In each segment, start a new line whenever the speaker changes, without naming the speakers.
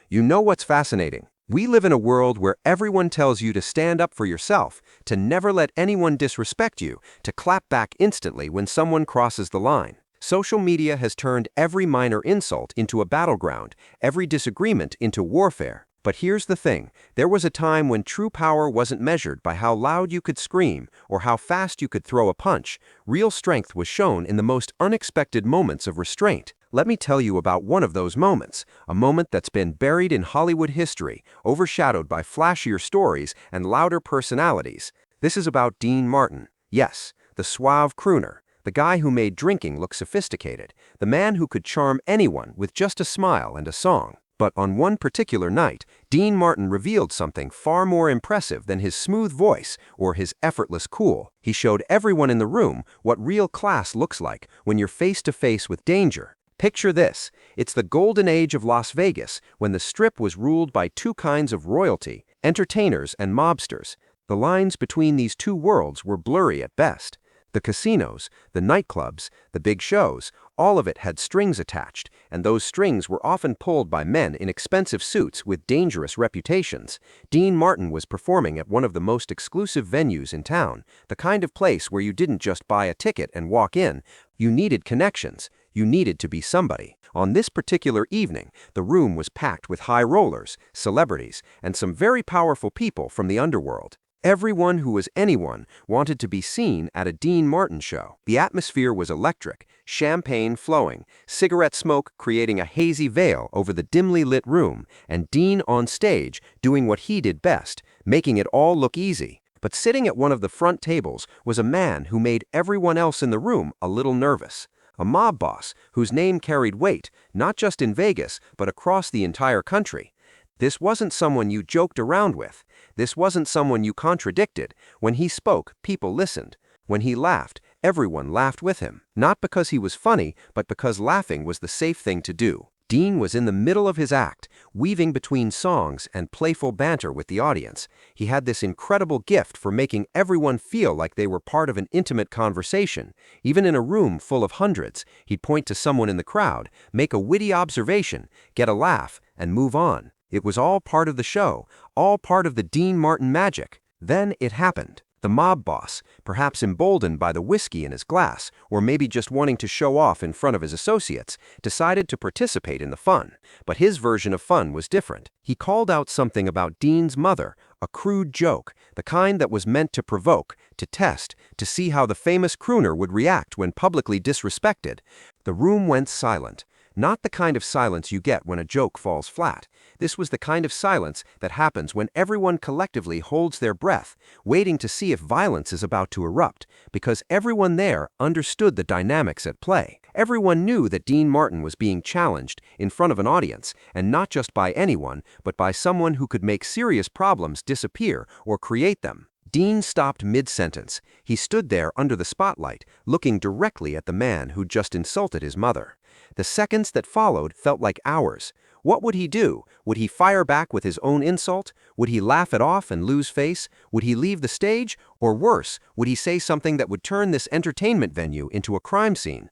You know what's fascinating? We live in a world where everyone tells you to stand up for yourself, to never let anyone disrespect you, to clap back instantly when someone crosses the line. Social media has turned every minor insult into a battleground, every disagreement into warfare. But here's the thing, there was a time when true power wasn't measured by how loud you could scream or how fast you could throw a punch. Real strength was shown in the most unexpected moments of restraint. Let me tell you about one of those moments, a moment that's been buried in Hollywood history, overshadowed by flashier stories and louder personalities. This is about Dean Martin. Yes, the suave crooner, the guy who made drinking look sophisticated, the man who could charm anyone with just a smile and a song. But on one particular night, Dean Martin revealed something far more impressive than his smooth voice or his effortless cool. He showed everyone in the room what real class looks like when you're face to face with danger. Picture this, it's the golden age of Las Vegas, when the Strip was ruled by two kinds of royalty, entertainers and mobsters. The lines between these two worlds were blurry at best. The casinos, the nightclubs, the big shows, all of it had strings attached, and those strings were often pulled by men in expensive suits with dangerous reputations. Dean Martin was performing at one of the most exclusive venues in town, the kind of place where you didn't just buy a ticket and walk in. You needed connections. You needed to be somebody. On this particular evening, the room was packed with high rollers, celebrities, and some very powerful people from the underworld. Everyone who was anyone wanted to be seen at a Dean Martin show. The atmosphere was electric, champagne flowing, cigarette smoke creating a hazy veil over the dimly lit room, and Dean on stage doing what he did best, making it all look easy. But sitting at one of the front tables was a man who made everyone else in the room a little nervous. A mob boss whose name carried weight, not just in Vegas, but across the entire country. This wasn't someone you joked around with. This wasn't someone you contradicted. When he spoke, people listened. When he laughed, everyone laughed with him. Not because he was funny, but because laughing was the safe thing to do. Dean was in the middle of his act, weaving between songs and playful banter with the audience. He had this incredible gift for making everyone feel like they were part of an intimate conversation. Even in a room full of hundreds, he'd point to someone in the crowd, make a witty observation, get a laugh, and move on. It was all part of the show, all part of the Dean Martin magic. Then it happened. The mob boss, perhaps emboldened by the whiskey in his glass, or maybe just wanting to show off in front of his associates, decided to participate in the fun. But his version of fun was different. He called out something about Dean's mother, a crude joke, the kind that was meant to provoke, to test, to see how the famous crooner would react when publicly disrespected. The room went silent. Not the kind of silence you get when a joke falls flat. This was the kind of silence that happens when everyone collectively holds their breath, waiting to see if violence is about to erupt, because everyone there understood the dynamics at play. Everyone knew that Dean Martin was being challenged in front of an audience, and not just by anyone, but by someone who could make serious problems disappear or create them. Dean stopped mid-sentence. He stood there under the spotlight, looking directly at the man who'd just insulted his mother. The seconds that followed felt like hours. What would he do? Would he fire back with his own insult? Would he laugh it off and lose face? Would he leave the stage? Or worse, would he say something that would turn this entertainment venue into a crime scene?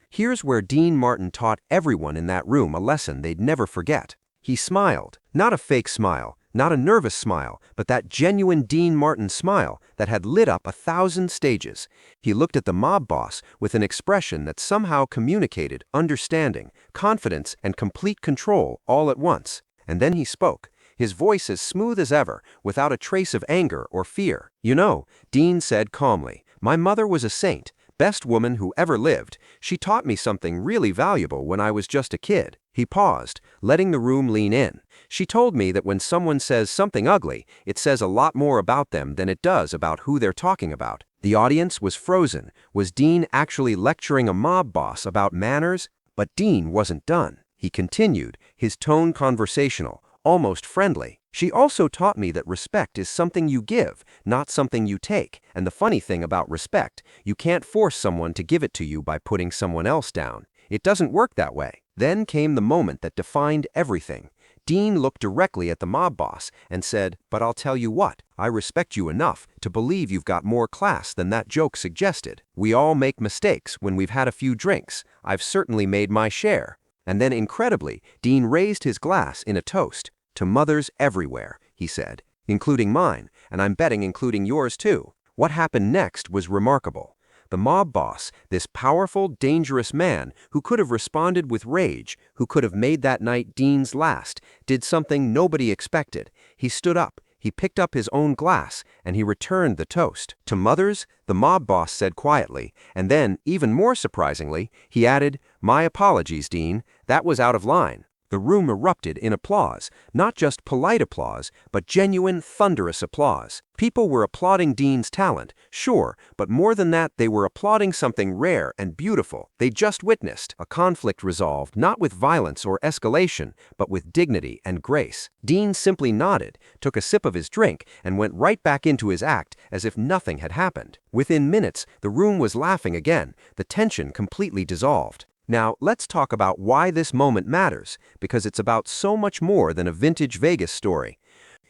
Here's where Dean Martin taught everyone in that room a lesson they'd never forget. He smiled. Not a fake smile, not a nervous smile, but that genuine Dean Martin smile that had lit up 1,000 stages. He looked at the mob boss with an expression that somehow communicated understanding, confidence, and complete control all at once. And then he spoke, his voice as smooth as ever, without a trace of anger or fear. "You know," Dean said calmly, "my mother was a saint. Best woman who ever lived. She taught me something really valuable when I was just a kid." He paused, letting the room lean in. "She told me that when someone says something ugly, it says a lot more about them than it does about who they're talking about." The audience was frozen. Was Dean actually lecturing a mob boss about manners? But Dean wasn't done. He continued, his tone conversational, almost friendly. "She also taught me that respect is something you give, not something you take. And the funny thing about respect, you can't force someone to give it to you by putting someone else down. It doesn't work that way." Then came the moment that defined everything. Dean looked directly at the mob boss and said, "But I'll tell you what, I respect you enough to believe you've got more class than that joke suggested. We all make mistakes when we've had a few drinks. I've certainly made my share." And then incredibly, Dean raised his glass in a toast. "To mothers everywhere," he said, "including mine, and I'm betting including yours too." What happened next was remarkable. The mob boss, this powerful, dangerous man who could have responded with rage, who could have made that night Dean's last, did something nobody expected. He stood up, he picked up his own glass, and he returned the toast. "To mothers," the mob boss said quietly, and then, even more surprisingly, he added, "My apologies, Dean, that was out of line." The room erupted in applause, not just polite applause, but genuine, thunderous applause. People were applauding Dean's talent, sure, but more than that, they were applauding something rare and beautiful. They just witnessed a conflict resolved not with violence or escalation, but with dignity and grace. Dean simply nodded, took a sip of his drink, and went right back into his act as if nothing had happened. Within minutes, the room was laughing again, the tension completely dissolved. Now, let's talk about why this moment matters, because it's about so much more than a vintage Vegas story.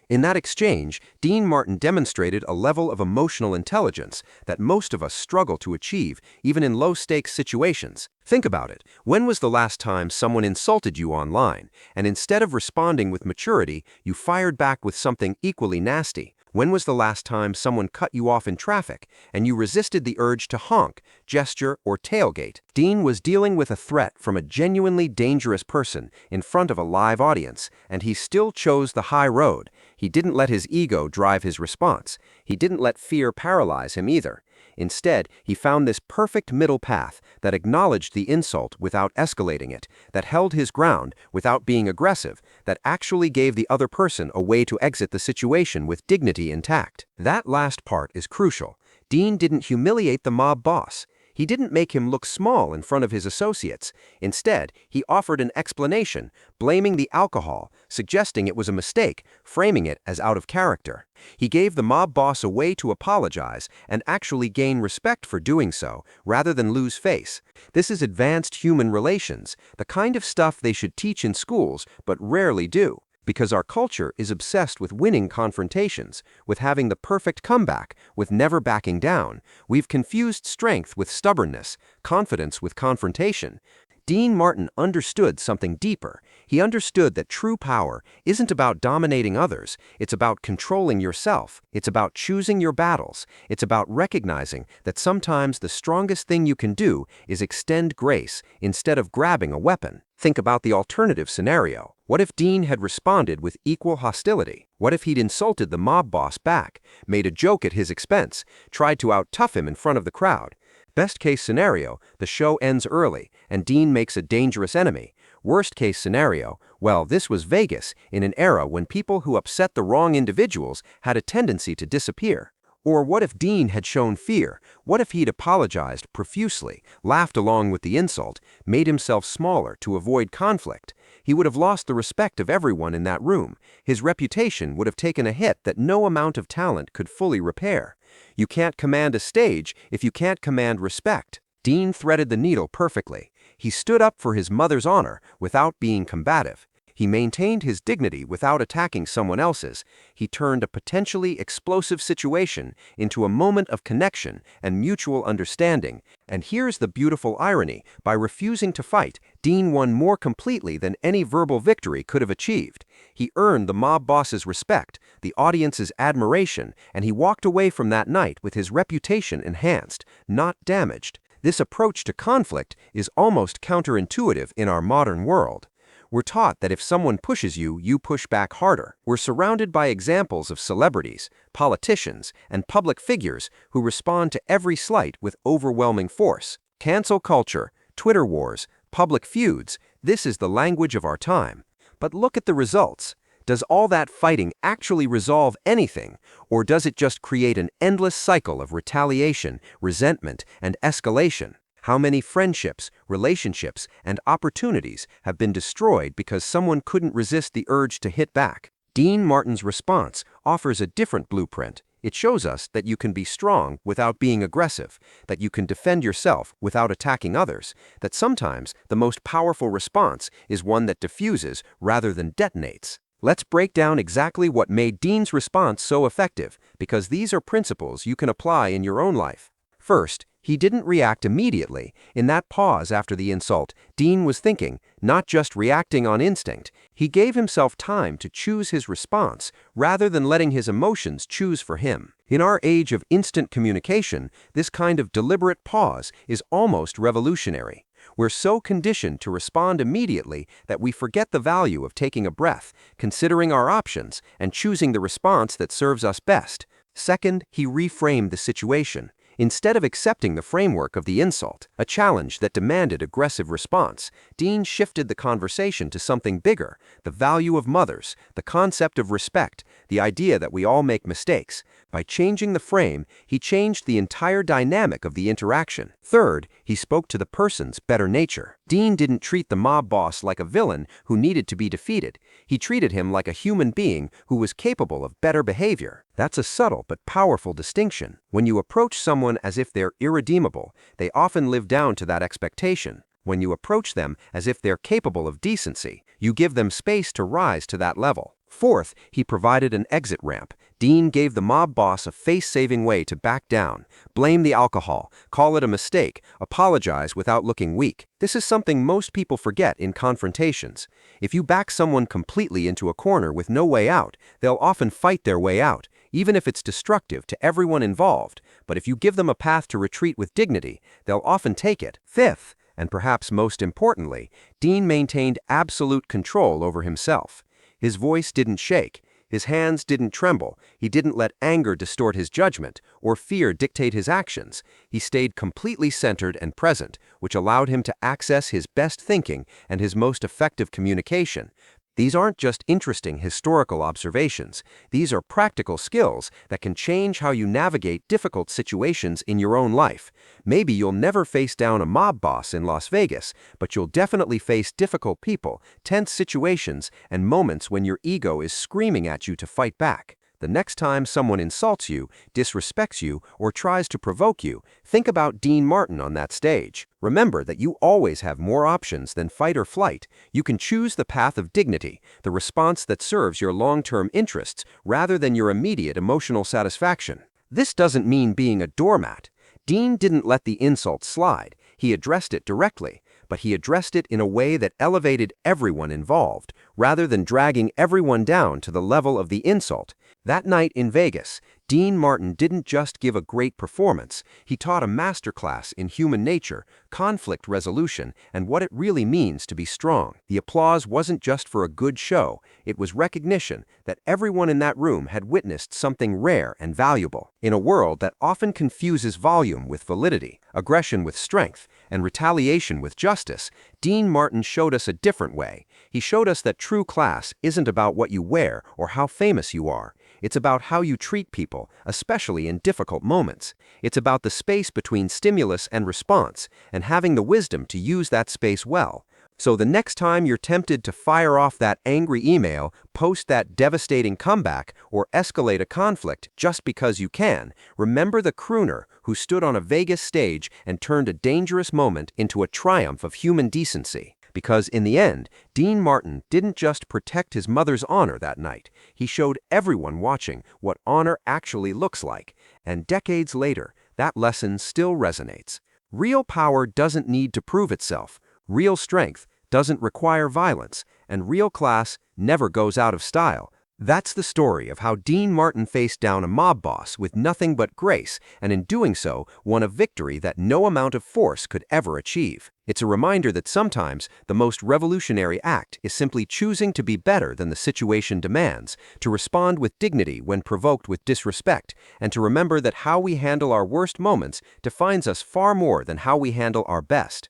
In that exchange, Dean Martin demonstrated a level of emotional intelligence that most of us struggle to achieve, even in low-stakes situations. Think about it. When was the last time someone insulted you online, and instead of responding with maturity, you fired back with something equally nasty? When was the last time someone cut you off in traffic, and you resisted the urge to honk, gesture, or tailgate? Dean was dealing with a threat from a genuinely dangerous person in front of a live audience, and he still chose the high road. He didn't let his ego drive his response. He didn't let fear paralyze him either. Instead, he found this perfect middle path that acknowledged the insult without escalating it, that held his ground without being aggressive, that actually gave the other person a way to exit the situation with dignity intact. That last part is crucial. Dean didn't humiliate the mob boss. He didn't make him look small in front of his associates. Instead, he offered an explanation, blaming the alcohol, suggesting it was a mistake, framing it as out of character. He gave the mob boss a way to apologize and actually gain respect for doing so, rather than lose face. This is advanced human relations, the kind of stuff they should teach in schools, but rarely do. Because our culture is obsessed with winning confrontations, with having the perfect comeback, with never backing down. We've confused strength with stubbornness, confidence with confrontation. Dean Martin understood something deeper. He understood that true power isn't about dominating others. It's about controlling yourself. It's about choosing your battles. It's about recognizing that sometimes the strongest thing you can do is extend grace instead of grabbing a weapon. Think about the alternative scenario. What if Dean had responded with equal hostility? What if he'd insulted the mob boss back, made a joke at his expense, tried to out-tough him in front of the crowd? Best case scenario, the show ends early, and Dean makes a dangerous enemy. Worst case scenario, well, this was Vegas, in an era when people who upset the wrong individuals had a tendency to disappear. Or what if Dean had shown fear? What if he'd apologized profusely, laughed along with the insult, made himself smaller to avoid conflict? He would have lost the respect of everyone in that room. His reputation would have taken a hit that no amount of talent could fully repair. You can't command a stage if you can't command respect. Dean threaded the needle perfectly. He stood up for his mother's honor without being combative. He maintained his dignity without attacking someone else's. He turned a potentially explosive situation into a moment of connection and mutual understanding. And here's the beautiful irony. By refusing to fight, Dean won more completely than any verbal victory could have achieved. He earned the mob boss's respect, the audience's admiration, and he walked away from that night with his reputation enhanced, not damaged. This approach to conflict is almost counterintuitive in our modern world. We're taught that if someone pushes you, you push back harder. We're surrounded by examples of celebrities, politicians, and public figures who respond to every slight with overwhelming force. Cancel culture, Twitter wars, public feuds, this is the language of our time. But look at the results. Does all that fighting actually resolve anything, or does it just create an endless cycle of retaliation, resentment, and escalation? How many friendships, relationships, and opportunities have been destroyed because someone couldn't resist the urge to hit back? Dean Martin's response offers a different blueprint. It shows us that you can be strong without being aggressive, that you can defend yourself without attacking others, that sometimes the most powerful response is one that diffuses rather than detonates. Let's break down exactly what made Dean's response so effective, because these are principles you can apply in your own life. First, He didn't react immediately. In that pause after the insult, Dean was thinking, not just reacting on instinct. He gave himself time to choose his response rather than letting his emotions choose for him. In our age of instant communication, this kind of deliberate pause is almost revolutionary. We're so conditioned to respond immediately that we forget the value of taking a breath, considering our options, and choosing the response that serves us best. Second, he reframed the situation. Instead of accepting the framework of the insult, a challenge that demanded aggressive response, Dean shifted the conversation to something bigger: the value of mothers, the concept of respect, the idea that we all make mistakes. By changing the frame, he changed the entire dynamic of the interaction. Third, he spoke to the person's better nature. Dean didn't treat the mob boss like a villain who needed to be defeated. He treated him like a human being who was capable of better behavior. That's a subtle but powerful distinction. When you approach someone as if they're irredeemable, they often live down to that expectation. When you approach them as if they're capable of decency, you give them space to rise to that level. Fourth, he provided an exit ramp. Dean gave the mob boss a face-saving way to back down, blame the alcohol, call it a mistake, apologize without looking weak. This is something most people forget in confrontations. If you back someone completely into a corner with no way out, they'll often fight their way out, even if it's destructive to everyone involved. But if you give them a path to retreat with dignity, they'll often take it. Fifth, and perhaps most importantly, Dean maintained absolute control over himself. His voice didn't shake. His hands didn't tremble. He didn't let anger distort his judgment or fear dictate his actions. He stayed completely centered and present, which allowed him to access his best thinking and his most effective communication. These aren't just interesting historical observations. These are practical skills that can change how you navigate difficult situations in your own life. Maybe you'll never face down a mob boss in Las Vegas, but you'll definitely face difficult people, tense situations, and moments when your ego is screaming at you to fight back. The next time someone insults you, disrespects you, or tries to provoke you, think about Dean Martin on that stage. Remember that you always have more options than fight or flight. You can choose the path of dignity, the response that serves your long-term interests, rather than your immediate emotional satisfaction. This doesn't mean being a doormat. Dean didn't let the insult slide. He addressed it directly, but he addressed it in a way that elevated everyone involved, rather than dragging everyone down to the level of the insult. That night in Vegas, Dean Martin didn't just give a great performance. He taught a masterclass in human nature, conflict resolution, and what it really means to be strong. The applause wasn't just for a good show. It was recognition that everyone in that room had witnessed something rare and valuable. In a world that often confuses volume with validity, aggression with strength, and retaliation with justice, Dean Martin showed us a different way. He showed us that true class isn't about what you wear or how famous you are. It's about how you treat people, especially in difficult moments. It's about the space between stimulus and response, and having the wisdom to use that space well. So the next time you're tempted to fire off that angry email, post that devastating comeback, or escalate a conflict just because you can, remember the crooner who stood on a Vegas stage and turned a dangerous moment into a triumph of human decency. Because in the end, Dean Martin didn't just protect his mother's honor that night. He showed everyone watching what honor actually looks like. And decades later, that lesson still resonates. Real power doesn't need to prove itself. Real strength doesn't require violence. And real class never goes out of style. That's the story of how Dean Martin faced down a mob boss with nothing but grace, and in doing so, won a victory that no amount of force could ever achieve. It's a reminder that sometimes the most revolutionary act is simply choosing to be better than the situation demands, to respond with dignity when provoked with disrespect, and to remember that how we handle our worst moments defines us far more than how we handle our best.